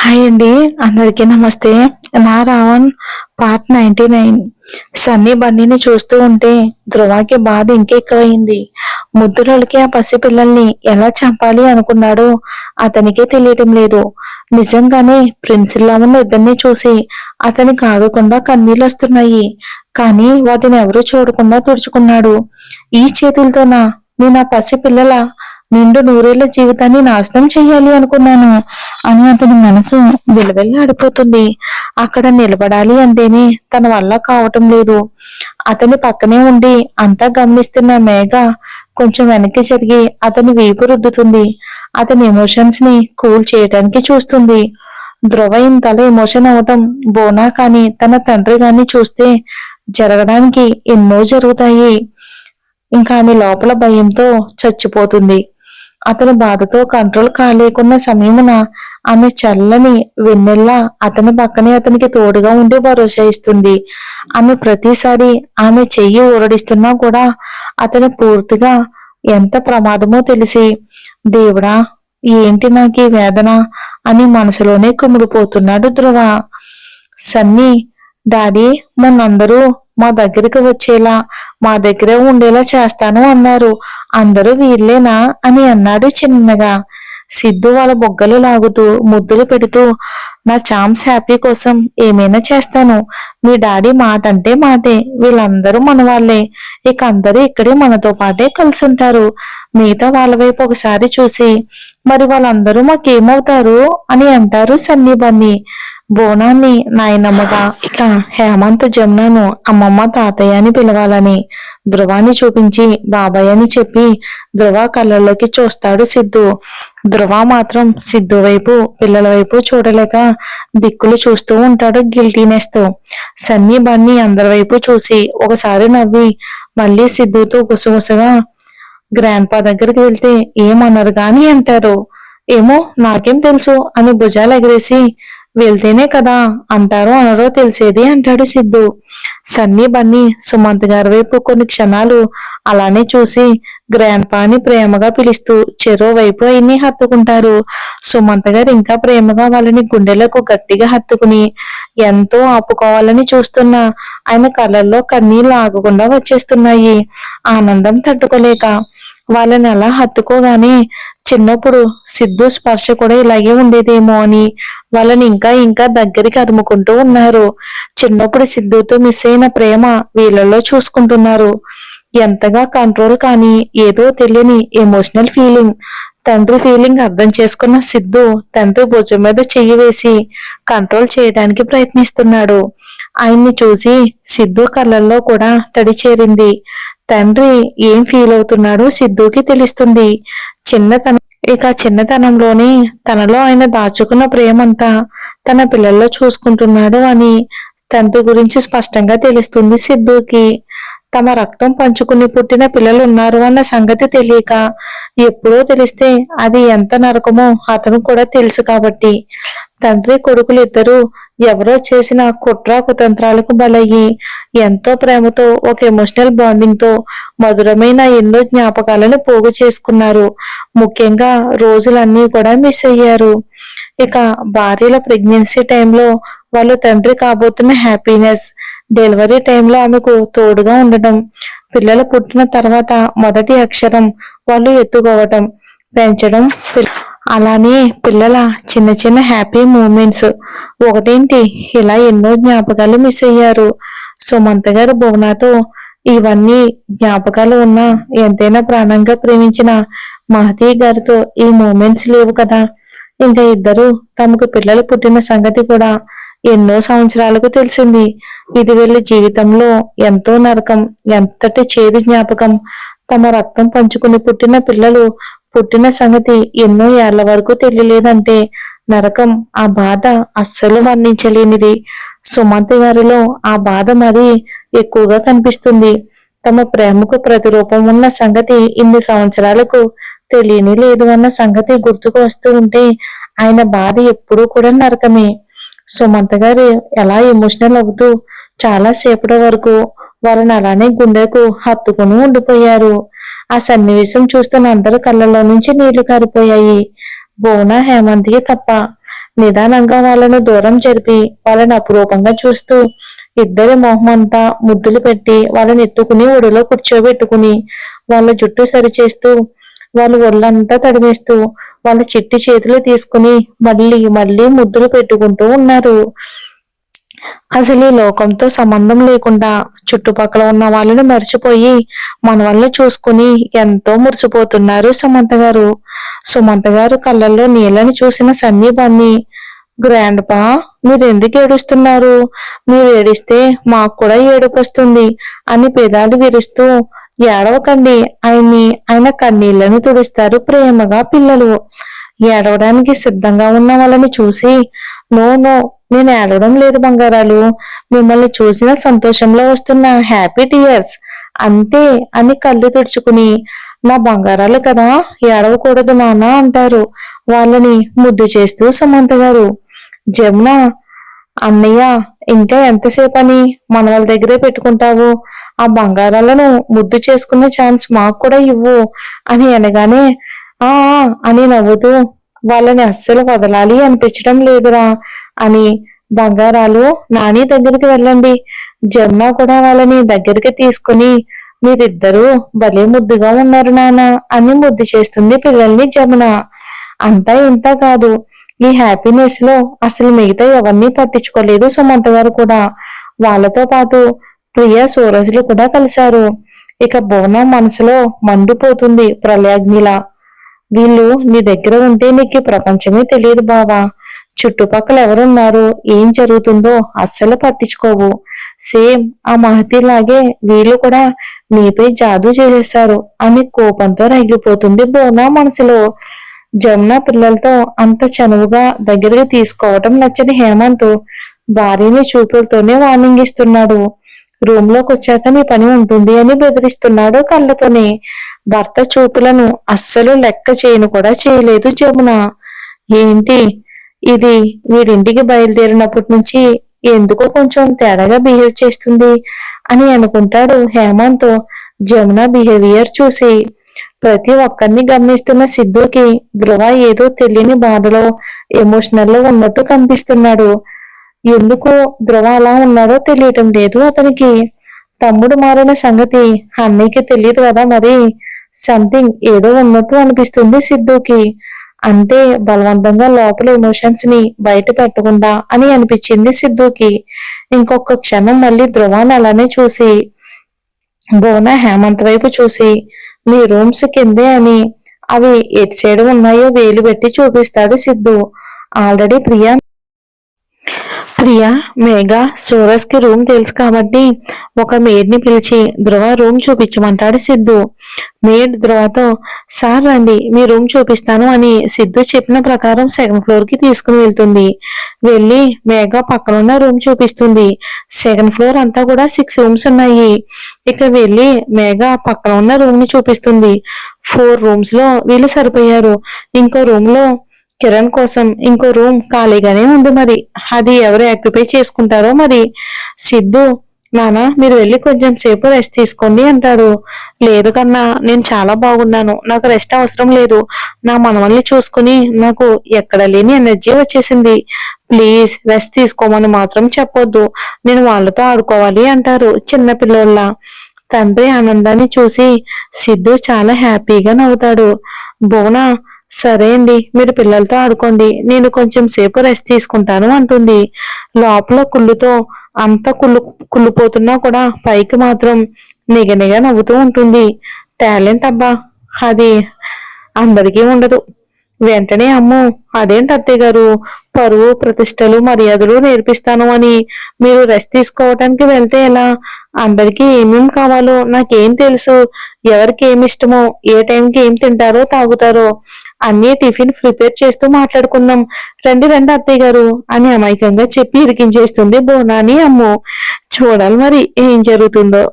Hi అండి. అందరికీ నమస్తే. నా రావణ్ పార్ట్ 99. సన్నీ బన్నీని చూస్తూ ఉంటే ధ్రువకి బాధ ఇంకెక్కువయింది. ముద్దులకి ఆ పసిపిల్లల్ని ఎలా చంపాలి అనుకున్నాడో అతనికే తెలియటం లేదు. నిజంగానే ప్రిన్సిల్లా ఉన్న ఇద్దరిని చూసి అతనికి ఆగకుండా కన్నీళ్ళు వస్తున్నాయి. కానీ వాటిని ఎవరూ చూడకుండా తుడుచుకున్నాడు. ఈ చేతులతోనా నేను ఆ పసిపిల్లల నిండు నూరేళ్ల జీవితాన్ని నాశనం చెయ్యాలి అనుకున్నాను అని అతని మనసు విలవిల్లాడిపోతుంది. అక్కడ నిలబడాలి అంటేనే తన వల్ల కావటం లేదు. అతని పక్కనే ఉండి అంతా గమనిస్తున్న మేఘ కొంచెం వెనక్కి జరిగి అతని వీపు రుద్దుతుంది. అతని ఎమోషన్స్ ని కూల్ చేయడానికి చూస్తుంది. ధ్రువ ఇంతలో ఎమోషన్ అవటం బోనా కానీ తన తండ్రి గాని చూస్తే జరగడానికి ఎన్నో జరుగుతాయి. ఇంకా ఆమె లోపల భయంతో చచ్చిపోతుంది. అతని బాధతో కంట్రోల్ కాలేకున్న సమయమున ఆమె చల్లని వెన్నెల్లా అతని పక్కనే అతనికి తోడుగా ఉండి భరోసా ఇస్తుంది. ఆమె ప్రతిసారి ఆమె చెయ్యి ఊరడిస్తున్నా కూడా అతను పూర్తిగా ఎంత ప్రమాదమో తెలిసి, దేవుడా ఏంటి నాకు ఈ వేదన అని మనసులోనే కుమిలిపోతున్నాడు ధ్రువ. సన్నీ, డాడీ మొన్నందరూ మా దగ్గరికి వచ్చేలా మా దగ్గరే ఉండేలా చేస్తాను అన్నారు. అందరూ వీళ్ళేనా అని అన్నాడు చిన్నగా. సిద్ధు వాళ్ళ బొగ్గలు లాగుతూ ముద్దులు పెడుతూ, నా చామ్స్ హ్యాపీ కోసం ఏమైనా చేస్తాను. మీ డాడీ మాట అంటే మాటే. వీళ్ళందరూ మన వాళ్ళే. ఇక అందరూ ఇక్కడే మనతో పాటే కలిసి ఉంటారు. మిగతా వాళ్ళ వైపు ఒకసారి చూసి, మరి వాళ్ళందరూ మాకేమవుతారు అని అంటారు సన్నీ బన్నీ. బోనాన్ని నాయనమ్మగా, ఇక హేమంత్ జమునను అమ్మమ్మ తాతయ్య అని పిలవాలని ధ్రువాన్ని చూపించి బాబాయ్ అని చెప్పి ధ్రువ కళ్ళల్లోకి చూస్తాడు సిద్ధు. ధ్రువ మాత్రం సిద్ధు వైపు పిల్లల వైపు చూడలేక దిక్కులు చూస్తూ ఉంటాడు గిల్టీనెస్ తో. సన్నీ బన్నీ అందరి వైపు చూసి ఒకసారి నవ్వి మళ్ళీ సిద్ధుతో గుసగుసగా గ్రాండ్ పా దగ్గరికి వెళ్తే ఏమన్నారు గాని అంటారు. ఏమో నాకేం తెలుసు అని భుజాలు ఎగరేసి వెళ్తేనే కదా అంటారో అనరో తెలిసేది అంటాడు సిద్ధు. సన్నీ బన్నీ సుమంత్ గారి వైపు కొన్ని క్షణాలు అలానే చూసి గ్రాండ్ పాని ప్రేమగా పిలుస్తూ చెరో వైపు ఆయన్ని హత్తుకుంటారు. సుమంత్ గారు ఇంకా ప్రేమగా వాళ్ళని గుండెలకు గట్టిగా హత్తుకుని ఎంతో ఆపుకోవాలని చూస్తున్నా ఆయన కళ్ళల్లో కన్నీళ్లు ఆగకుండా వచ్చేస్తున్నాయి. ఆనందం తట్టుకోలేక వాళ్ళని అలా హత్తుకోగానే చిన్నప్పుడు సిద్ధు స్పర్శ కూడా ఇలాగే ఉండేదేమో అని వాళ్ళని ఇంకా ఇంకా దగ్గరికి అదుముకుంటూ ఉన్నారు. చిన్నప్పుడు సిద్ధుతో మిస్ అయిన ప్రేమ వీళ్ళలో చూసుకుంటున్నారు. ఎంతగా కంట్రోల్ కానీ ఏదో తెలియని ఎమోషనల్ ఫీలింగ్. తండ్రి ఫీలింగ్ అర్థం చేసుకున్న సిద్ధు తండ్రి భుజం మీద చెయ్యి వేసి కంట్రోల్ చేయడానికి ప్రయత్నిస్తున్నాడు. ఆయన్ని చూసి సిద్ధు కళ్ళల్లో కూడా తడి చేరింది. తండ్రి ఏం ఫీల్ అవుతున్నాడో సిద్ధుకి తెలుస్తుంది. చిన్నతనంలోనే తనలో ఆయన దాచుకున్న ప్రేమంతా తన పిల్లల్లో చూసుకుంటున్నాడు అని తండ్రి గురించి స్పష్టంగా తెలుస్తుంది సిద్ధుకి. తమ రక్తం పంచుకుని పుట్టిన పిల్లలు ఉన్నారు అన్న సంగతి తెలియక ఎప్పుడో తెలిస్తే అది ఎంత నరకమో అతను కూడా తెలుసు కాబట్టి తండ్రి కొడుకులు ఇద్దరు ఎవరో చేసిన కుట్ర కుతంత్రాలకు బలయ్యి ఎంతో ప్రేమతో ఒక ఎమోషనల్ బాండింగ్ తో మధురమైన ఎన్నో జ్ఞాపకాలను పోగు చేసుకున్నారు. ముఖ్యంగా రోజులన్నీ కూడా మిస్ అయ్యారు. ఇక భార్యల ప్రెగ్నెన్సీ టైంలో వాళ్ళు తండ్రి కాబోతున్న హ్యాపీనెస్, డెలివరీ టైంలో ఆమెకు తోడుగా ఉండటం, పిల్లలు పుట్టిన తర్వాత మొదటి అక్షరం వాళ్ళు ఎత్తుకోవటం, పెంచడం, అలానే పిల్లల చిన్న చిన్న హ్యాపీ మూమెంట్స్ ఒకటేంటి ఇలా ఎన్నో జ్ఞాపకాలు మిస్ అయ్యారు. సుమంత్ గారు భువనాతో ఇవన్నీ జ్ఞాపకాలు ఉన్నా ఎంతైనా ప్రాణంగా ప్రేమించిన మహతి గారితో ఈ మూమెంట్స్ లేవు కదా. ఇంకా ఇద్దరు తమకు పిల్లలు పుట్టిన సంగతి కూడా ఎన్నో సంవత్సరాలకు తెలిసింది. ఇది వీళ్ళ జీవితంలో ఎంతో నరకం, ఎంతటి చేదు జ్ఞాపకం. తమ రక్తం పంచుకుని పుట్టిన పిల్లలు పుట్టిన సంగతి ఎన్నో ఏళ్ల వరకు తెలియలేదంటే నరకం, ఆ బాధ అస్సలు వర్ణించలేనిది. సుమంత్ గారిలో ఆ బాధ మరీ ఎక్కువగా కనిపిస్తుంది. తమ ప్రేమకు ప్రతిరూపం ఉన్న సంగతి ఇన్ని సంవత్సరాలకు తెలియని లేదు అన్న సంగతి గుర్తుకు వస్తూ ఉంటే ఆయన బాధ ఎప్పుడూ కూడా నరకమే. సుమంత్ గారు ఎలా ఎమోషనల్ అవుతూ చాలా సేపటి వరకు వాళ్ళని అలానే గుండెకు హత్తుకుని ఉండిపోయారు. ఆ సన్నివేశం చూస్తున్న అందరి కళ్ళలో నుంచి నీళ్లు కారిపోయాయి. బోనా హేమంత్కి తప్ప. నిదానంగా వాళ్ళను దూరం జరిపి వాళ్ళని అపురూపంగా చూస్తూ ఇద్దరి మొహమంతా ముద్దులు పెట్టి వాళ్ళని ఎత్తుకుని ఒడిలో కూర్చోబెట్టుకుని వాళ్ళ జుట్టు సరిచేస్తూ వాళ్ళ ఒళ్ళంతా తడిమేస్తూ వాళ్ళ చిట్టి చేతులు తీసుకుని మళ్ళీ మళ్ళీ ముద్దులు పెట్టుకుంటూ ఉన్నారు. అసలు ఈ లోకంతో సంబంధం లేకుండా చుట్టుపక్కల ఉన్న వాళ్ళని మర్చిపోయి మన వల్ల చూసుకుని ఎంతో మురిసిపోతున్నారు సుమంత గారు. సుమంత గారు కళ్ళల్లో నీళ్ళని చూసిన సన్నీ బన్నీ, గ్రాండ్ పా, మీరు ఎందుకు ఏడుస్తున్నారు? మీరు ఏడిస్తే మాకు కూడా ఏడుపు వస్తుంది అని పెదాలు విరుస్తూ, ఏడవకండి ఆయన కన్నీళ్లను తుడుస్తారు ప్రేమగా పిల్లలు. ఏడవడానికి సిద్ధంగా ఉన్న వాళ్ళని చూసి, నో నో, నేను ఏడవడం లేదు బంగారాలు, మిమ్మల్ని చూసిన సంతోషంలో వస్తున్న హ్యాపీ టీయర్స్ అంతే అని కళ్ళు తుడుచుకుని, నా బంగారాలు కదా, ఏడవకూడదు నాన్న అంటారు వాళ్ళని ముద్దు చేస్తూ సుమంత గారు. జమున, అన్నయ్య, ఇంకా ఎంతసేపని మన వాళ్ళ దగ్గరే పెట్టుకుంటావు? ఆ బంగారాలను ముద్దు చేసుకునే ఛాన్స్ మాకు కూడా ఇవ్వు అని అనగానే, ఆ అని నవ్వుతూ, వాళ్ళని అస్సలు వదలాలి అనిపించడం లేదురా అని, బంగారాలు, నాని దగ్గరికి వెళ్ళండి, జమున కూడా వాళ్ళని దగ్గరికి తీసుకుని, మీరిద్దరూ భలే ముద్దుగా ఉన్నారు నాన్న అని ముద్దు చేస్తుంది పిల్లల్ని జమున. అంతా ఇంత కాదు, ఈ హ్యాపీనెస్ లో అసలు మిగతా ఎవరిని పట్టించుకోలేదు సుమంత గారు కూడా. వాళ్ళతో పాటు ప్రియా, సూరజ్లు కూడా కలిశారు. ఇక భువన మనసులో మండిపోతుంది ప్రళయాగ్నిలా. వీళ్ళు నీ దగ్గర ఉంటే నీకు ఈ ప్రపంచమే తెలియదు బావా. చుట్టుపక్కల ఎవరున్నారు, ఏం జరుగుతుందో అస్సలు పట్టించుకోవు. సేమ్ ఆ మహతిలాగే వీళ్ళు కూడా నీపై జాదూ చేసేశారు అని కోపంతో రగిలిపోతుంది భువన మనసులో. జమున పిల్లలతో అంత చనువుగా దగ్గరికి తీసుకోవటం నచ్చని హేమంత్ భార్యని చూపులతోనే వార్నింగ్ ఇస్తున్నాడు. రూమ్ లోకి వచ్చాక నీ పని ఉంటుంది అని బెదిరిస్తున్నాడు కళ్ళతోనే. భర్త చూపులను అస్సలు లెక్క చేయను కూడా చేయలేదు జమున. ఏంటి ఇది, వీడింటికి బయలుదేరినప్పటి నుంచి ఎందుకో కొంచెం తేడాగా బిహేవ్ చేస్తుంది అని అనుకుంటాడు హేమంత్ జమున బిహేవియర్ చూసి. ప్రతి ఒక్కరిని గమనిస్తున్న సిద్ధుకి ధ్రువ ఏదో తెలియని బాధలో, ఎమోషనల్ లో ఉన్నట్టు కనిపిస్తున్నాడు. ఎందుకు ధ్రువ అలా ఉన్నాడో తెలియటం లేదు అతనికి. తమ్ముడు మారిన సంగతి అన్నయ్యకి తెలియదు కదా మరి. సంథింగ్ ఏదో ఉన్నట్టు అనిపిస్తుంది సిద్ధుకి. అంటే బలవంతంగా లోపల ఎమోషన్స్ ని బయట పెట్టకుండా అని అనిపించింది సిద్ధుకి. ఇంకొక క్షణం మళ్ళీ ధ్రువాన్ని అలానే చూసి, భువన హేమంత్ వైపు చూసి, మీ రూమ్స్ కిందే అని, అవి ఎటు సైడ్ ఉన్నాయో వేలు పెట్టి చూపిస్తాడు సిద్ధు. ఆల్రెడీ ప్రియా, మేఘ, సూరజ్ కి రూమ్ తెలుసు కాబట్టి ఒక మేడ్ ని పిలిచి ధ్రువ రూమ్ చూపించమంటాడు సిద్ధు. మేడ్ ధ్రువతో, సార్ రండి మీ రూమ్ చూపిస్తాను అని సిద్ధు చెప్పిన ప్రకారం సెకండ్ ఫ్లోర్ కి తీసుకుని వెళ్తుంది. వెళ్ళి మేఘ పక్కనున్న రూమ్ చూపిస్తుంది. సెకండ్ ఫ్లోర్ అంతా కూడా 6 రూమ్స్ ఉన్నాయి. ఇక వెళ్ళి మేఘ పక్కన ఉన్న రూమ్ ని చూపిస్తుంది. 4 రూమ్స్ లో వీళ్ళు సరిపోయారు. ఇంకో రూమ్ లో కిరణ్ కోసం ఇంకో రూమ్ ఖాళీగానే ఉంది, మరి అది ఎవరు ఆక్యుపై చేసుకుంటారో మరి. సిద్ధు, నానా మీరు వెళ్ళి కొంచెం సేపు రెస్ట్ తీసుకోండి అంటాడు. లేదు కన్నా, నేను చాలా బాగున్నాను, నాకు రెస్ట్ అవసరం లేదు. నా మనవల్ని చూసుకుని నాకు ఎక్కడ లేని ఎనర్జీ వచ్చేసింది. ప్లీజ్ రెస్ట్ తీసుకోమని మాత్రం చెప్పొద్దు, నేను వాళ్ళతో ఆడుకోవాలి అంటారు చిన్న పిల్లోళ్ళ. తండ్రి ఆనందాన్ని చూసి సిద్ధు చాలా హ్యాపీగా నవ్వుతాడు. భువన, సరే అండి, మీరు పిల్లలతో ఆడుకోండి, నేను కొంచెం సేపు రెస్ట్ తీసుకుంటాను అంటుంది. లోపల కుళ్ళుతో అంత కుళ్ళిపోతున్నా కూడా పైకి మాత్రం నిగనిగా నవ్వుతూ ఉంటుంది. టాలెంట్ అబ్బా, అది అందరికీ ఉండదు. వెంటనే, అమ్మో అదేంటి అత్తయ్య గారు, పరువు ప్రతిష్టలు మర్యాదలు నేర్పిస్తాను అని మీరు రెస్ట్ తీసుకోవటానికి వెళ్తే ఎలా? అందరికీ ఏమేం కావాలో నాకేం తెలుసు, ఎవరికి ఏమి ఇష్టమో, ఏ టైంకి ఏం తింటారో తాగుతారో అన్నీ టిఫిన్ ప్రిపేర్ చేస్తూ మాట్లాడుకుందాం, రండి రండి అత్తయ్య గారు అని అమాయకంగా చెప్పి ఇరికించేస్తుంది బోనాని అమ్మో. చూడాలి మరి ఏం జరుగుతుందో.